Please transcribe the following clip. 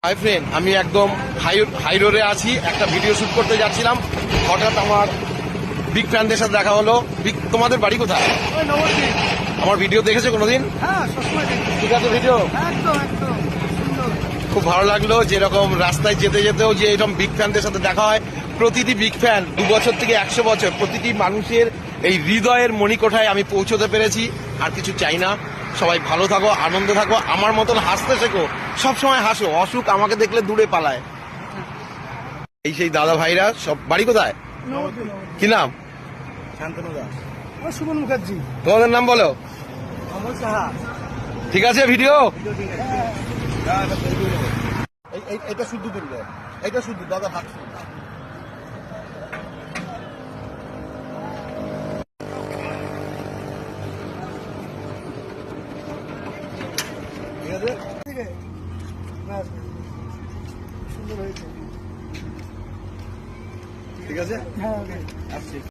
Hi friend, আমি একদম high রোডে আছি, একটা ভিডিও শুট করতে যাচ্ছিলাম। হঠাৎ আমার বিগ ফ্যানদের সাথে দেখা হলো। তোমাদের বাড়ি কোথায়? আমার ভিডিও দেখেছো কোনোদিন? ঠিক আছে, ভিডিও খুব ভালো লাগলো। যেরকম রাস্তায় যেতে যেতেও যে এরকম বিগ ফ্যানদের সাথে দেখা হয়। প্রতিটি বিগ ফ্যান 2 বছর থেকে 100 বছর, প্রতিটি মানুষের এই হৃদয়ের মণিকোঠায় আমি পৌঁছতে পেরেছি। আর কিছু চাই না। সবাই ভালো থাকো, আনন্দে থাকো, আমার মতন হাসতে শেখো, সবসময় হাসো। অসুখ আমাকে দেখলে দূরে পালায়। এই সেই দাদা ভাইরা সব। বাড়ি কোথায়? কি নাম? শান্তনু দাস। সুমন মুখার্জি। তোমাদের নাম বলো। অমল সাহা। ঠিক আছে, ভিডিও এটা শুদ্ধ তুলবে, এটা শুদ্ধ দাদা হাত শুদ্ধ। ঠিক আছে, সুন্দর হয়েছে। ঠিক আছে, হ্যাঁ আসছি।